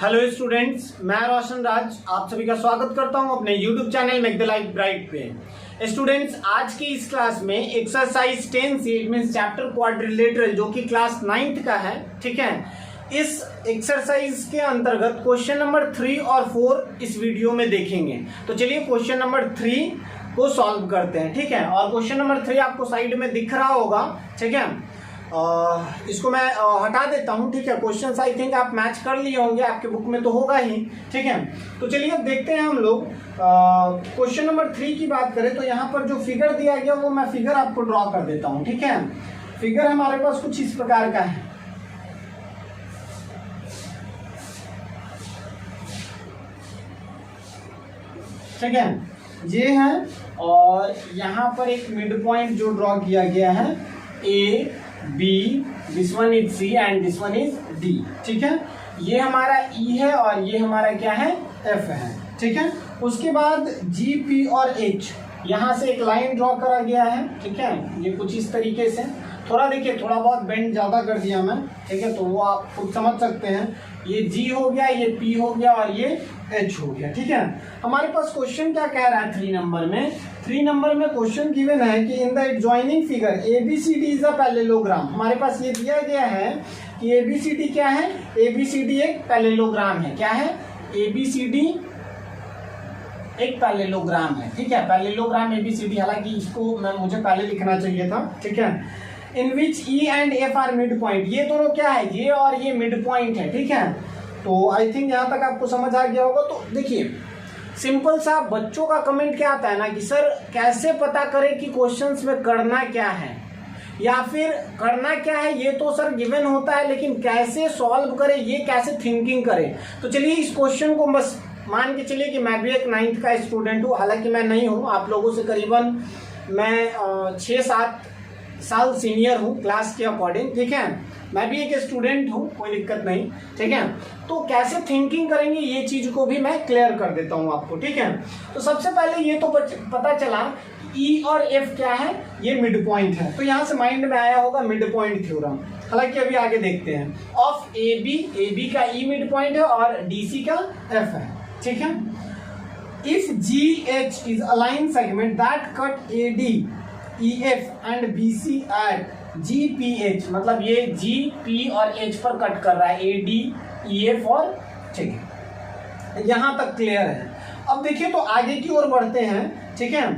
Hello students, मैं रोशन राज आप सभी का स्वागत करता हूं अपने YouTube channel make the life bright पे। स्टूडेंट्स, आज की इस क्लास में एक्सरसाइज 10 से इट मींस चैप्टर क्वाड्रिलेटरल जो कि क्लास 9th का है, ठीक है। इस एक्सरसाइज के अंतर्गत क्वेश्चन नंबर 3 और 4 इस वीडियो में देखेंगे। तो चलिए क्वेश्चन नंबर 3 को सॉल्व करते हैं, ठीक है। और क्वेश्चन नंबर 3 आपको साइड में दिख रहा होगा, ठीक है। इसको मैं हटा देता हूं, ठीक है। क्वेश्चंस आई थिंक आप मैच कर लिए होंगे, आपके बुक में तो होगा ही, ठीक है। तो चलिए अब देखते हैं हम लोग क्वेश्चन नंबर 3 की बात करें तो यहाँ पर जो फिगर दिया गया वो मैं फिगर आपको ड्रॉ कर देता हूं, ठीक है। फिगर हमारे पास कुछ इस प्रकार का है, ठीक है, ये है। और यहाँ पर एक मिड पॉइंट जो ड्रॉ किया गया है A B, this one is C and this one is D, ठीक है। ये हमारा ई है और ये हमारा क्या है, एफ है, ठीक है। उसके बाद जी पी और एच, यहाँ से एक लाइन ड्रॉ करा गया है, ठीक है। ये कुछ इस तरीके से, थोड़ा देखिए थोड़ा बहुत बेंड ज्यादा कर दिया मैं, ठीक है, तो वो आप खुद समझ सकते हैं। ये जी हो गया, ये पी हो गया और ये एच हो गया, ठीक है। हमारे पास क्वेश्चन क्या कह रहा है 3 नंबर में? 3 नंबर में क्वेश्चन गिवन है कि in the adjoining figure ABCD is a parallelogram. हमारे पास ये दिया गया है कि ABCD क्या है, ABCD एक पैरेललोग्राम है। क्या है? ABCD एक पैरेललोग्राम है, ठीक है। पैरेललोग्राम ABCD, हालांकि इसको मुझे पहले लिखना चाहिए था, ठीक है। In which E and F are mid point, ये दोनों क्या है, ये और ये मिड पॉइंट है, ठीक है। तो आई थिंक यहाँ तक आपको समझ आ गया होगा। तो देखिए सिंपल सा बच्चों का कमेंट क्या आता है ना कि सर कैसे पता करें कि क्वेश्चंस में करना क्या है, या फिर करना क्या है ये तो सर गिवन होता है, लेकिन कैसे सॉल्व करें, ये कैसे थिंकिंग करें। तो चलिए इस क्वेश्चन को बस मान के चलिए कि मैं भी एक 9th का स्टूडेंट हूँ, हालांकि मैं नहीं हूँ, आप लोगों से करीबन मैं 6-7 साल सीनियर हूँ क्लास के अकॉर्डिंग, ठीक है। मैं भी एक स्टूडेंट हूँ, कोई दिक्कत नहीं, ठीक है। तो कैसे थिंकिंग करेंगे ये चीज को भी मैं क्लियर कर देता हूँ आपको, ठीक है। तो सबसे पहले ये तो पता चला ई और एफ क्या है, ये मिड पॉइंट है। तो यहाँ से माइंड में आया होगा मिड पॉइंट थ्योरम, हालांकि अभी आगे देखते हैं। ऑफ ए बी का ई मिड पॉइंट है और डी सी का एफ है, ठीक है। If G H is a line segment that cut A D EF and BC at GPH, मतलब ये G, P और H पर कट कर रहा है, AD, EF और, ठीक है, यहाँ तक क्लियर है। अब देखिए तो आगे की ओर बढ़ते हैं, ठीक है।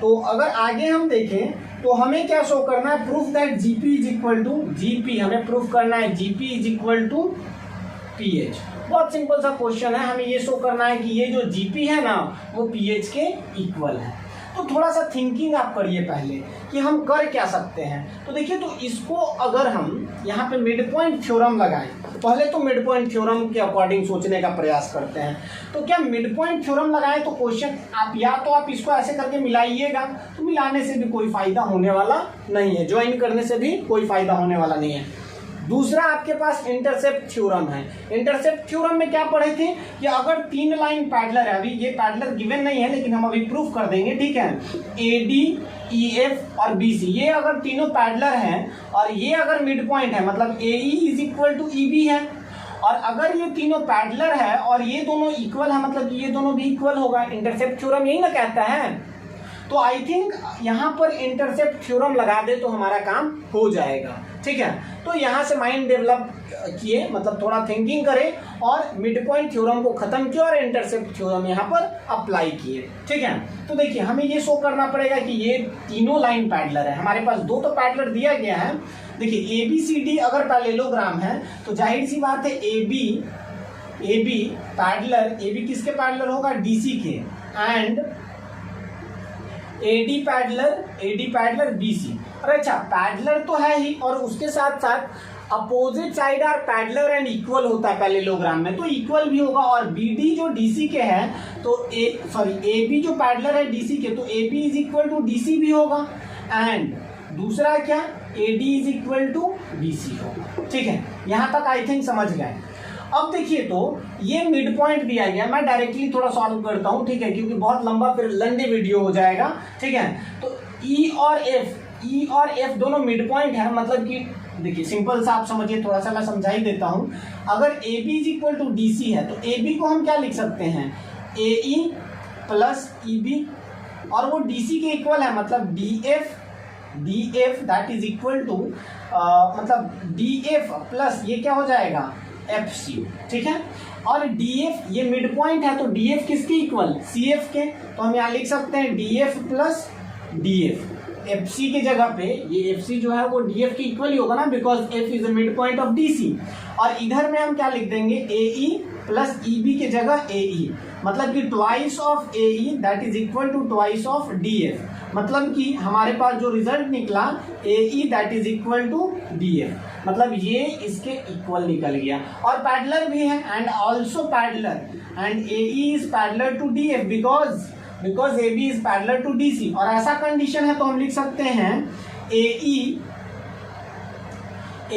तो अगर आगे हम देखें तो हमें क्या शो करना है, proof that GP is equal to GP, हमें प्रूफ करना है GP is equal to PH। बहुत सिंपल सा क्वेश्चन है, हमें ये शो करना है कि ये जो GP है ना वो PH के इक्वल है। तो थोड़ा सा थिंकिंग आप करिए पहले कि हम कर क्या सकते हैं। तो देखिए तो इसको अगर हम यहाँ पे मिड पॉइंट थ्योरम लगाएं, तो पहले तो मिड पॉइंट थ्योरम के अकॉर्डिंग सोचने का प्रयास करते हैं। तो क्या मिड पॉइंट थ्योरम लगाएं तो क्वेश्चन आप या तो आप इसको ऐसे करके मिलाइएगा, तो मिलाने से भी कोई फायदा होने वाला नहीं है, ज्वाइन करने से भी कोई फायदा होने वाला नहीं है। दूसरा आपके पास इंटरसेप्ट थ्योरम है। इंटरसेप्ट थ्योरम में क्या पढ़े थे कि अगर 3 लाइन पैरेलल है, अभी ये पैरेलल गिवन नहीं है लेकिन हम अभी प्रूफ कर देंगे, ठीक है। AD, EF और BC, ये अगर तीनों पैरेलल हैं और ये अगर मिड पॉइंट है, मतलब AE is equal to EB है, और अगर ये तीनों पैरेलल है और ये दोनों इक्वल है, मतलब ये दोनों भी इक्वल होगा। इंटरसेप्ट थ्योरम यही ना कहता है। तो आई थिंक यहाँ पर इंटरसेप्ट थ्योरम लगा दे तो हमारा काम हो जाएगा, ठीक है। तो यहाँ से माइंड डेवलप किए, मतलब थोड़ा थिंकिंग करें और मिड पॉइंट थ्योरम को खत्म किया और इंटरसेप्ट थ्योरम यहाँ पर अप्लाई किए, ठीक है। तो देखिए हमें ये शो करना पड़ेगा कि ये तीनों लाइन पैरेलल है। हमारे पास 2 तो पैरेलल दिया गया है। देखिए ABCD अगर पैरेललोग्राम है तो जाहिर सी बात है AB पैरेलल, AB किसके पैरेलल होगा, DC के, एंड AD पैरेलल BC। और अच्छा पैरेलल तो है ही, और उसके साथ साथ opposite side are parallel and equal होता है पैरेललोग्राम में, तो इक्वल भी होगा। और BD जो DC के है तो AB जो पैरेलल है DC के, तो AB is equal to DC भी होगा, एंड दूसरा क्या, AD is equal to BC होगा, ठीक है। यहाँ तक आई थिंक समझ गए। अब देखिए तो ये मिड पॉइंट दिया गया, मैं डायरेक्टली थोड़ा सॉल्व करता हूं, ठीक है, क्योंकि बहुत लंबा फिर लंबी वीडियो हो जाएगा, ठीक है। तो E और F, ई और एफ दोनों मिड पॉइंट है, मतलब कि देखिए सिंपल सा आप समझिए, थोड़ा सा मैं समझा ही देता हूं। अगर A B is equal to D C है तो ए बी को हम क्या लिख सकते हैं, ए ई प्लस ई बी, और वो डी सी के इक्वल है, मतलब D F that is equal to मतलब डी एफ प्लस ये क्या हो जाएगा, एफ सी, ठीक है। और डी एफ ये मिड पॉइंट है तो डी एफ किसके इक्वल, सी एफ के, तो हम यहाँ लिख सकते हैं D F plus D F. F C के जगह पे ये एफ सी जो है वो डी एफ के इक्वल ही होगा ना, because F is the mid point of D C. और इधर में हम क्या लिख देंगे, ए ई प्लस ई बी के जगह ए ई, मतलब कि twice of A E that is equal to twice of D F, मतलब कि हमारे पास जो रिजल्ट निकला A E that is equal to D F, मतलब ये इसके इक्वल निकल गया। और पैरेलल भी है, and also parallel, and A E is parallel to D F because A B is parallel to D C. और ऐसा कंडीशन है तो हम लिख सकते हैं ए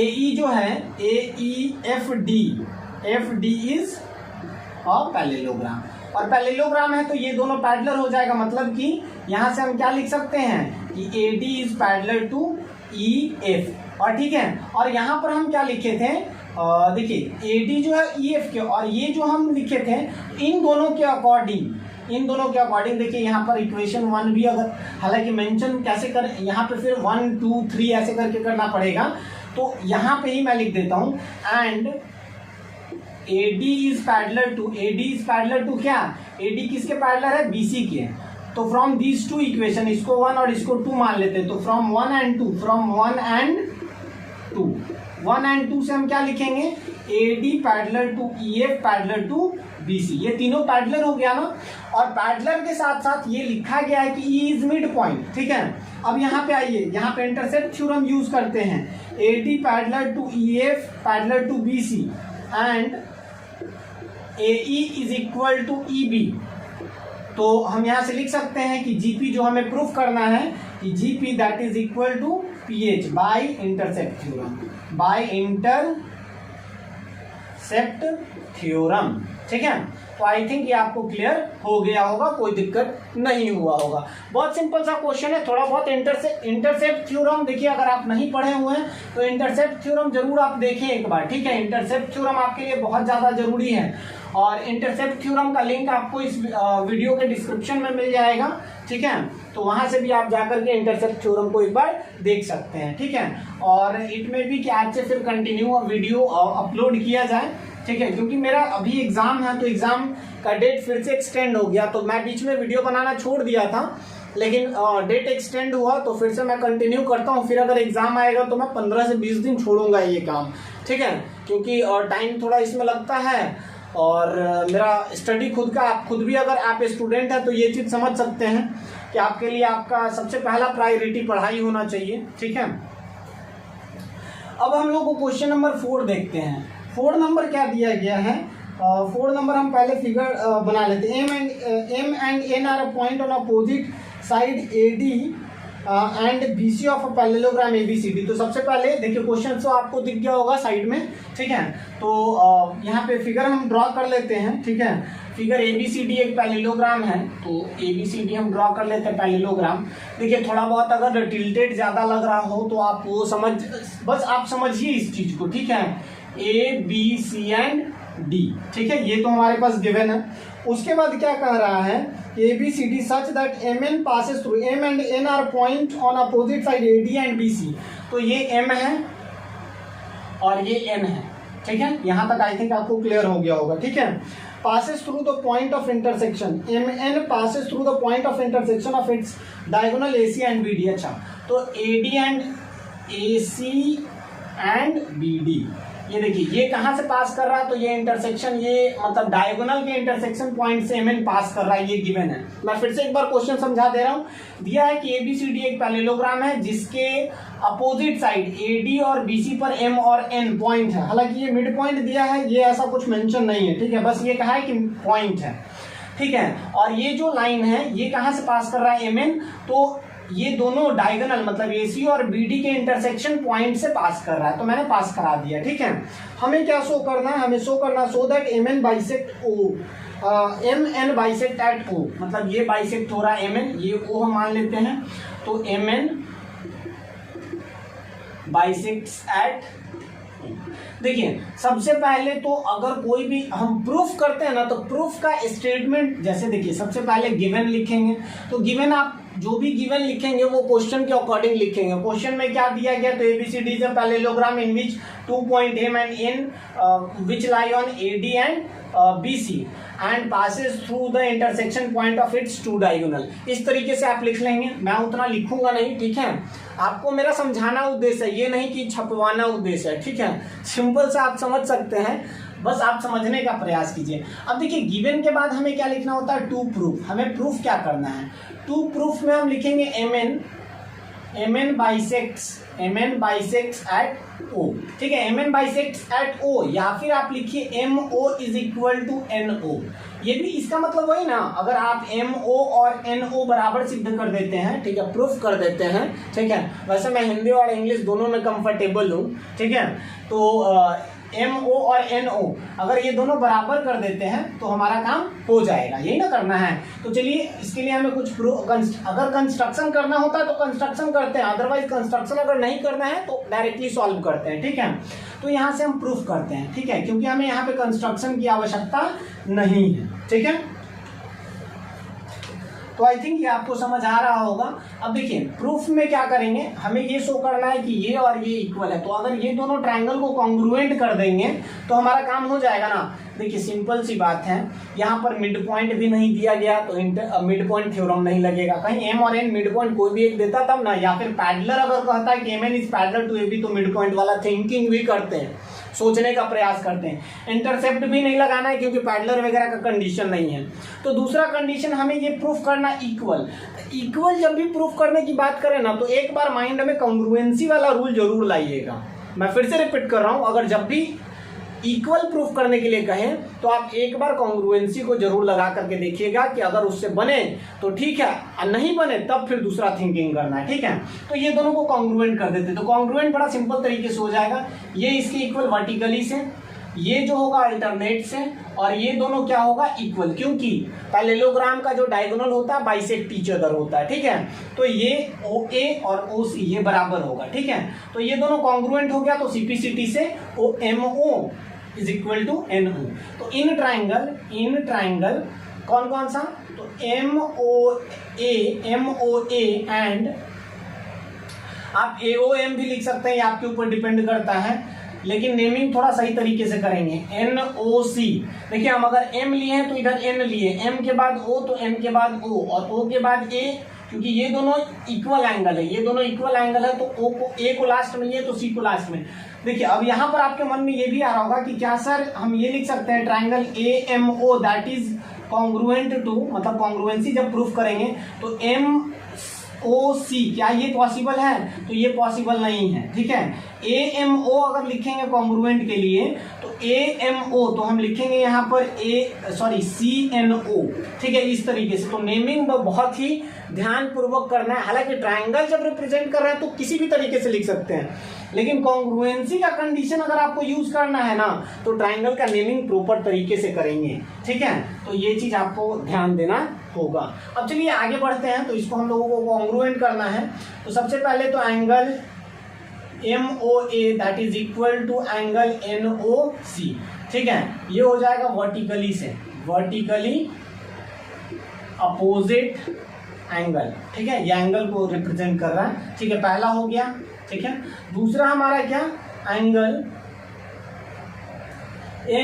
ई जो है ए ई एफ डी इज और पैरेललोग्राम, और पैरेललोग्राम है तो ये दोनों पैरेलल हो जाएगा, मतलब कि यहां से हम क्या लिख सकते हैं कि A D is parallel to E F. और ठीक है, और यहां पर हम क्या लिखे थे, देखिए ए डी जो है ई एफ के, और ये जो हम लिखे थे इन दोनों के अकॉर्डिंग देखिए यहाँ पर इक्वेशन 1 भी अगर हालांकि मेंशन कैसे करें, यहाँ पे फिर 1 2 3 ऐसे करके करना पड़ेगा, तो यहाँ पे ही मैं लिख देता हूँ and AD is parallel to क्या, AD किसके पैरेलल है, BC के। तो फ्रॉम दीज टू इक्वेशन, इसको 1 और इसको 2 मान लेते हैं, तो फ्रॉम 1 and 2 से हम क्या लिखेंगे, AD parallel to EF parallel to BC, ये तीनों पैरेलल हो गया ना। और पैरेलल के साथ साथ ये लिखा गया है कि E इज मिड पॉइंट, ठीक है। अब यहाँ पे आइए, यहाँ पे इंटरसेप्ट थ्योरम यूज करते हैं, AD parallel to EF parallel to BC and AE is equal to EB। तो हम यहाँ से लिख सकते हैं कि GP जो हमें प्रूफ करना है कि GP that is equal to PH by intercept theorem, ठीक है। तो आई थिंक ये आपको क्लियर हो गया होगा, कोई दिक्कत नहीं हुआ होगा। बहुत सिंपल सा क्वेश्चन है, थोड़ा बहुत इंटरसेप्ट थ्योरम देखिए, अगर आप नहीं पढ़े हुए हैं तो इंटरसेप्ट थ्योरम जरूर आप देखें एक बार, ठीक है। इंटरसेप्ट थ्योरम आपके लिए बहुत ज़्यादा जरूरी है, और इंटरसेप्ट थ्योरम का लिंक आपको इस वीडियो के डिस्क्रिप्शन में मिल जाएगा, ठीक है। तो वहां से भी आप जाकर के इंटरसेप्ट थ्योरम को एक बार देख सकते हैं, ठीक है। और इट में भी कि आज से फिर कंटिन्यू वीडियो अपलोड किया जाए, ठीक है, क्योंकि मेरा अभी एग्जाम है तो एग्जाम का डेट फिर से एक्सटेंड हो गया, तो मैं बीच में वीडियो बनाना छोड़ दिया था, लेकिन डेट एक्सटेंड हुआ तो फिर से मैं कंटिन्यू करता हूँ। फिर अगर एग्जाम आएगा तो मैं 15 से 20 दिन छोड़ूंगा ये काम, ठीक है, क्योंकि टाइम थोड़ा इसमें लगता है, और मेरा स्टडी खुद का, आप खुद भी अगर आप स्टूडेंट हैं तो ये चीज़ समझ सकते हैं कि आपके लिए आपका सबसे पहला प्रायोरिटी पढ़ाई होना चाहिए, ठीक है। अब हम लोग को क्वेश्चन नंबर 4 देखते हैं। 4 नंबर क्या दिया गया है, 4 नंबर हम पहले फिगर बना लेते हैं। M and N are a point on opposite side AD and BC of a parallelogram ABCD। तो सबसे पहले देखिए क्वेश्चन तो आपको दिख गया होगा साइड में, ठीक है। तो यहाँ पे फिगर हम ड्रॉ कर लेते हैं, ठीक है। फिगर ABCD एक पैरेललोग्राम है, तो ABCD हम ड्रॉ कर लेते हैं पैरेललोग्राम। देखिए थोड़ा बहुत अगर टिल्टेड ज़्यादा लग रहा हो तो आप वो बस आप समझिए इस चीज़ को, ठीक है। ABC एंड D, ठीक है, ये तो हमारे पास गिवन है। उसके बाद क्या कह रहा है, ABCD such that MN passes through, M and N are point on opposite side AD and BC। तो ये M है और ये N है, ठीक है। यहाँ तक आई थिंक आपको क्लियर हो गया होगा, ठीक है। passes through the point of intersection, MN passes through the point of intersection of its diagonal AC and BD। अच्छा, तो AD and AC and BD, ये देखिए ये कहाँ से पास कर रहा है, तो ये इंटरसेक्शन, ये मतलब डायगोनल के इंटरसेक्शन पॉइंट से MN पास कर रहा है, ये गिवन है। मैं फिर से एक बार क्वेश्चन समझा दे रहा हूँ। दिया है कि ABCD एक पैरेललोग्राम है जिसके अपोजिट साइड AD और BC पर M और N पॉइंट है। हालांकि ये मिड पॉइंट दिया है, ये ऐसा कुछ मेंशन नहीं है, ठीक है, बस ये कहा है कि पॉइंट है, ठीक है। और ये जो लाइन है ये कहाँ से पास कर रहा है, MN, तो ये दोनों डायगोनल मतलब AC और BD के इंटरसेक्शन पॉइंट से पास कर रहा है, तो मैंने पास करा दिया, ठीक है। हमें क्या शो करना है, हमें शो करना so that MN bisect O, MN bisect at O, मतलब ये बाइसेक्ट हो रहा है MN, ये O हम मान लेते हैं, तो MN बाइसेक्ट्स एट। देखिए सबसे पहले तो अगर कोई भी हम प्रूफ करते हैं ना, तो प्रूफ का स्टेटमेंट जैसे देखिए सबसे पहले गिवन लिखेंगे, तो गिवन आप जो भी गिवन लिखेंगे वो क्वेश्चन के अकॉर्डिंग लिखेंगे। क्वेश्चन में क्या दिया गया, तो ABCD is a parallelogram in which 2 point M and N which lie on AD and BC and passes through the intersection point of its two diagonal। इस तरीके से आप लिख लेंगे, मैं उतना लिखूंगा नहीं, ठीक है। आपको मेरा समझाना उद्देश्य है, ये नहीं कि छपवाना उद्देश्य है, ठीक है। सिंपल से आप समझ सकते हैं, बस आप समझने का प्रयास कीजिए। अब देखिए गिवन के बाद हमें क्या लिखना होता है, टू प्रूफ। हमें प्रूफ क्या करना है, टू प्रूफ में हम लिखेंगे MN बाइसेक्ट्स एट O, ठीक है। MN बाइसेक्ट्स एट O, या फिर आप लिखिए MO is equal to NO। ये भी इसका मतलब वही ना, अगर आप MO और NO बराबर सिद्ध कर देते हैं, ठीक है, प्रूफ कर देते हैं, ठीक है। वैसे मैं हिंदी और इंग्लिश दोनों में कंफर्टेबल हूँ, ठीक है। तो MO और NO अगर ये दोनों बराबर कर देते हैं तो हमारा काम हो जाएगा, यही ना करना है। तो चलिए इसके लिए हमें कुछ अगर कंस्ट्रक्शन करना होता है तो कंस्ट्रक्शन करते हैं, अदरवाइज कंस्ट्रक्शन अगर नहीं करना है तो डायरेक्टली सॉल्व करते हैं, ठीक है। तो यहाँ से हम प्रूफ करते हैं, ठीक है, क्योंकि हमें यहाँ पे कंस्ट्रक्शन की आवश्यकता नहीं है, ठीक है। तो आई थिंक ये आपको समझ आ रहा होगा। अब देखिए प्रूफ में क्या करेंगे, हमें ये शो करना है कि ये और ये इक्वल है, तो अगर ये दोनों ट्रायंगल को कॉन्ग्रुएंट कर देंगे तो हमारा काम हो जाएगा ना। देखिए सिंपल सी बात है, यहाँ पर मिड पॉइंट भी नहीं दिया गया तो मिड पॉइंट थ्योरम नहीं लगेगा। कहीं M और N मिड पॉइंट कोई भी एक देता तब ना, या फिर पैरेलल अगर कहता है कि MN is parallel to AB तो मिड पॉइंट वाला थिंकिंग भी करते हैं, सोचने का प्रयास करते हैं। इंटरसेप्ट भी नहीं लगाना है क्योंकि पैरेलल वगैरह का कंडीशन नहीं है। तो दूसरा कंडीशन हमें ये प्रूफ करना इक्वल जब भी प्रूफ करने की बात करें ना, तो एक बार माइंड में कॉन्ग्रुएंसी वाला रूल जरूर लाइएगा। मैं फिर से रिपीट कर रहा हूं, अगर जब भी इक्वल प्रूफ करने के लिए कहें तो आप एक बार कॉन्ग्रुएंसी को जरूर लगा करके देखिएगा कि अगर उससे बने तो ठीक है, और नहीं बने तब फिर दूसरा थिंकिंग करना है, ठीक है। तो ये दोनों को कॉन्ग्रुएंट कर देते, तो कॉन्ग्रुएंट बड़ा सिंपल तरीके से हो जाएगा। ये इसके इक्वल वर्टिकली से, ये जो होगा अल्टरनेट से, और ये दोनों क्या होगा इक्वल, क्योंकि पैरेललोग्राम का जो डायगोनल होता है बाइसेक्ट ईच अदर होता है, ठीक है। तो ये OA और OC ये बराबर होगा, ठीक है। तो ये दोनों कॉन्ग्रुएंट हो गया, तो CPCT से MO is equal to NO। तो इन ट्राइंगल कौन कौन सा, तो MOA एंड आप AOM भी लिख सकते हैं, ये आपके ऊपर डिपेंड करता है, लेकिन नेमिंग थोड़ा सही तरीके से करेंगे। NOC, देखिए हम अगर M लिए हैं तो इधर N लिए, M के बाद O तो M के बाद O, और O के बाद A, क्योंकि ये दोनों इक्वल एंगल है, ये दोनों इक्वल एंगल है, तो O को A को लास्ट में लिए तो C को लास्ट में। देखिए अब यहाँ पर आपके मन में ये भी आ रहा होगा कि क्या सर हम ये लिख सकते हैं triangle AMO that is congruent to, मतलब कॉन्ग्रुएंसी जब प्रूफ करेंगे तो MOC, क्या ये पॉसिबल है, तो ये पॉसिबल नहीं है, ठीक है। AMO अगर लिखेंगे कॉन्ग्रुएंट के लिए तो AMO तो हम लिखेंगे यहाँ पर CNO, ठीक है, इस तरीके से। तो नेमिंग बहुत ही ध्यान पूर्वक करना है। हालांकि ट्रायंगल जब रिप्रेजेंट कर रहे हैं तो किसी भी तरीके से लिख सकते हैं, लेकिन कॉन्ग्रुएंसी का कंडीशन अगर आपको यूज करना है ना तो ट्रायंगल का नेमिंग प्रॉपर तरीके से करेंगे, ठीक है। तो ये चीज आपको ध्यान देना होगा। अब चलिए आगे बढ़ते हैं, तो इसको हम लोगों को कॉन्ग्रुएंट करना है। तो सबसे पहले तो angle MOA that is equal to angle NOC, ठीक है, ये हो जाएगा वर्टिकली से, वर्टिकली अपोजिट एंगल, ठीक है, ये एंगल को रिप्रेजेंट कर रहा है, ठीक है, पहला हो गया, ठीक है। दूसरा हमारा क्या, angle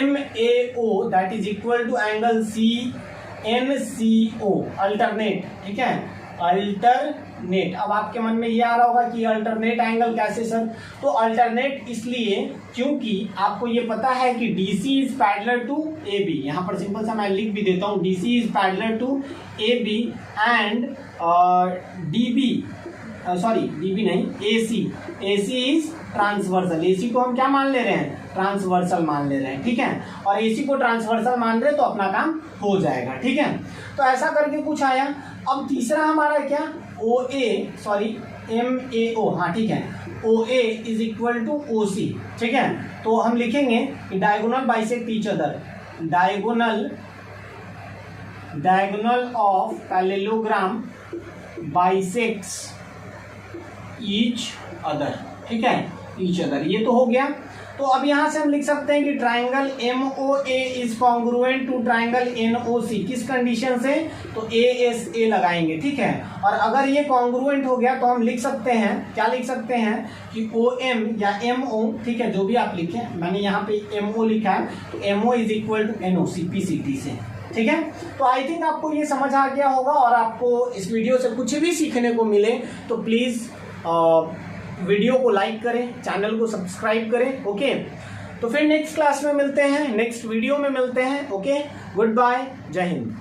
MAO that is equal to angle CNCO, alternate, ठीक है, अल्टरनेट। अब आपके मन में ये आ रहा होगा कि अल्टरनेट एंगल कैसे सर, तो अल्टरनेट इसलिए क्योंकि आपको ये पता है कि DC is parallel to AB, यहाँ पर सिंपल सा मैं लिख भी देता हूँ, DC is parallel to AB and DB नहीं, AC इज ट्रांसवर्सल। AC को हम क्या मान ले रहे हैं, ट्रांसवर्सल मान ले रहे हैं, ठीक है, और AC को ट्रांसवर्सल मान रहे हैं तो अपना काम हो जाएगा, ठीक है। तो ऐसा करके कुछ आया। अब तीसरा हमारा क्या, MAO, हाँ ठीक है, OA is equal to OC, ठीक है। तो हम लिखेंगे diagonal bisect each other, diagonal of parallelogram bisects each other, ठीक है, ईच अदर, ये तो हो गया। तो अब यहां से हम लिख सकते हैं कि triangle MOA is congruent to triangle NOC, किस कंडीशन से, तो ASA लगाएंगे, ठीक है। और अगर ये कॉन्ग्रुएंट हो गया तो हम लिख सकते हैं, क्या लिख सकते हैं कि OM या MO, ठीक है, जो भी आप लिखें, मैंने यहाँ पे MO लिखा है, तो MO is equal to NOC PCT से, ठीक है। तो आई थिंक आपको ये समझ आ गया होगा, और आपको इस वीडियो से कुछ भी सीखने को मिले तो प्लीज वीडियो को लाइक करें, चैनल को सब्सक्राइब करें, ओके। तो फिर नेक्स्ट क्लास में मिलते हैं, नेक्स्ट वीडियो में मिलते हैं, ओके। गुड बाय, जय हिंद।